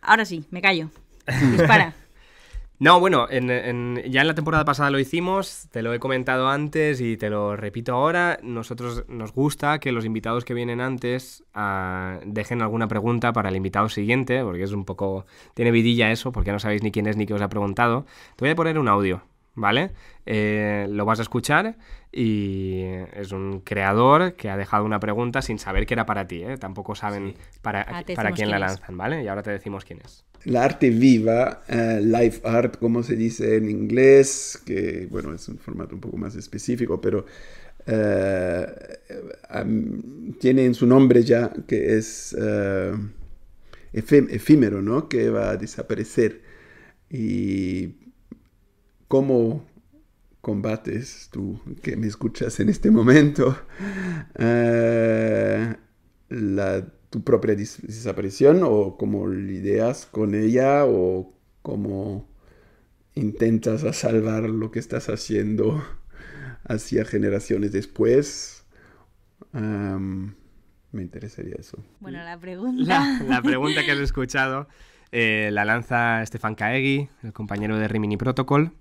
Ahora sí, me callo. Dispara. No, bueno, ya en la temporada pasada lo hicimos, te lo he comentado antes y te lo repito ahora. Nosotros nos gusta que los invitados que vienen antes dejen alguna pregunta para el invitado siguiente, porque es un poco... tiene vidilla eso, porque no sabéis ni quién es ni qué os ha preguntado. Te voy a poner un audio, ¿vale? Lo vas a escuchar y es un creador que ha dejado una pregunta sin saber que era para ti, ¿eh? Tampoco saben para quién la lanzan, ¿vale? Y ahora te decimos quién es. La arte viva, live art, como se dice en inglés, que bueno, es un formato un poco más específico, pero tiene en su nombre ya que es efímero, ¿no? Que va a desaparecer. Y ¿cómo combates tú, que me escuchas en este momento, la tu propia desaparición o cómo lidias con ella o cómo intentas a salvar lo que estás haciendo hacia generaciones después. Me interesaría eso. Bueno, la pregunta... La pregunta que has escuchado la lanza Stefan Caegui, el compañero de Rimini Protocol,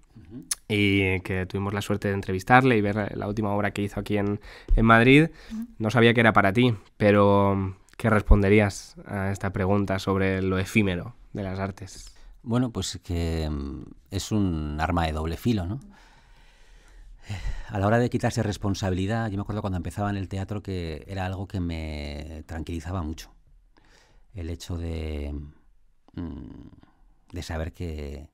y que tuvimos la suerte de entrevistarle y ver la última obra que hizo aquí en Madrid. No sabía que era para ti, pero ¿qué responderías a esta pregunta sobre lo efímero de las artes? Bueno, pues que es un arma de doble filo, ¿no? A la hora de quitarse responsabilidad, yo me acuerdo cuando empezaba en el teatro que era algo que me tranquilizaba mucho. El hecho de saber que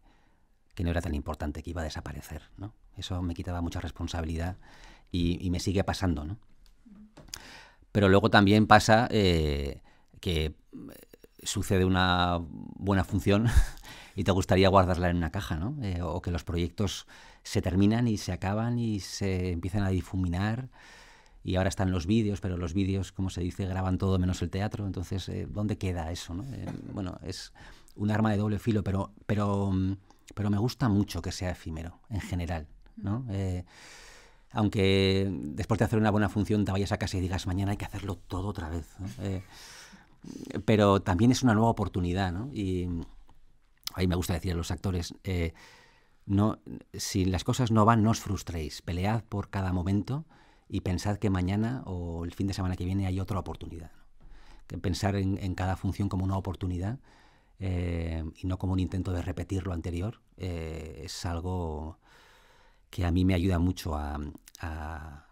no era tan importante, que iba a desaparecer, ¿no? Eso me quitaba mucha responsabilidad y me sigue pasando, ¿no? Pero luego también pasa que sucede una buena función y te gustaría guardarla en una caja, ¿no? O que los proyectos se terminan y se acaban y se empiezan a difuminar y ahora están los vídeos, pero los vídeos, como se dice, graban todo menos el teatro. Entonces, ¿dónde queda eso, no? Bueno, es un arma de doble filo, pero me gusta mucho que sea efímero, en general, ¿no? Aunque después de hacer una buena función te vayas a casa y digas mañana hay que hacerlo todo otra vez, ¿no? Pero también es una nueva oportunidad, ¿no? Y ahí me gusta decir a los actores, no, si las cosas no van, no os frustréis, pelead por cada momento y pensad que mañana o el fin de semana que viene hay otra oportunidad, ¿no? Que pensar en cada función como una oportunidad y no como un intento de repetir lo anterior es algo que a mí me ayuda mucho a la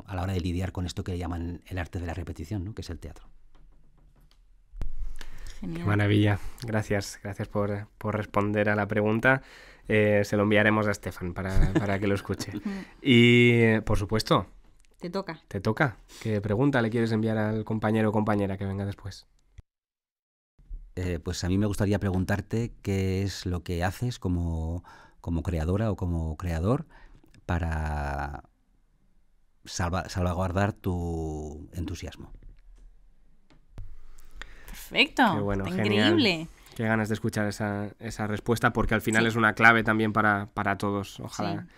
hora de lidiar con esto que llaman el arte de la repetición, ¿no? Que es el teatro. Genial. Qué maravilla. Gracias por responder a la pregunta. Se lo enviaremos a Stefan para que lo escuche. Y, por supuesto, Te toca. te toca. ¿Qué pregunta le quieres enviar al compañero o compañera que venga después? Pues a mí me gustaría preguntarte qué es lo que haces como creadora o como creador para salvaguardar tu entusiasmo. Perfecto, Qué bueno, está genial. increíble. Qué ganas de escuchar esa respuesta, porque al final es una clave también para todos. Ojalá. Sí.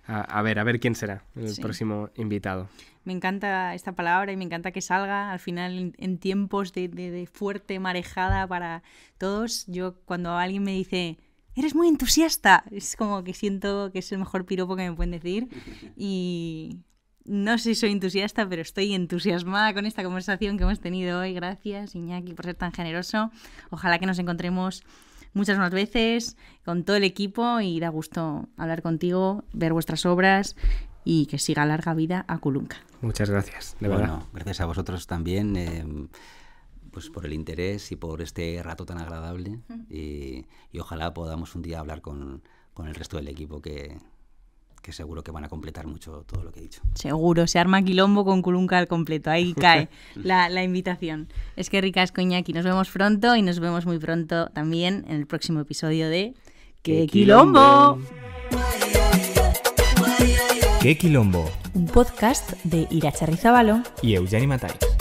A ver quién será el Sí. próximo invitado. Me encanta esta palabra y me encanta que salga al final en tiempos de fuerte marejada para todos. Yo cuando alguien me dice, eres muy entusiasta, es como que siento que es el mejor piropo que me pueden decir. Y no sé si soy entusiasta, pero estoy entusiasmada con esta conversación que hemos tenido hoy. Gracias, Iñaki, por ser tan generoso. Ojalá que nos encontremos muchas más veces con todo el equipo y da gusto hablar contigo, ver vuestras obras y que siga larga vida a Kulunka. Muchas gracias, de verdad. Bueno, gracias a vosotros también pues por el interés y por este rato tan agradable y ojalá podamos un día hablar con el resto del equipo que seguro que van a completar mucho todo lo que he dicho. Seguro, se arma quilombo con Kulunka al completo. Ahí cae la invitación. Es que ricasco, Iñaki. Nos vemos pronto y nos vemos muy pronto también en el próximo episodio de ¡Qué quilombo! ¡Qué quilombo! Un podcast de Iratxarri Zabalo Y Eugeni Matáis.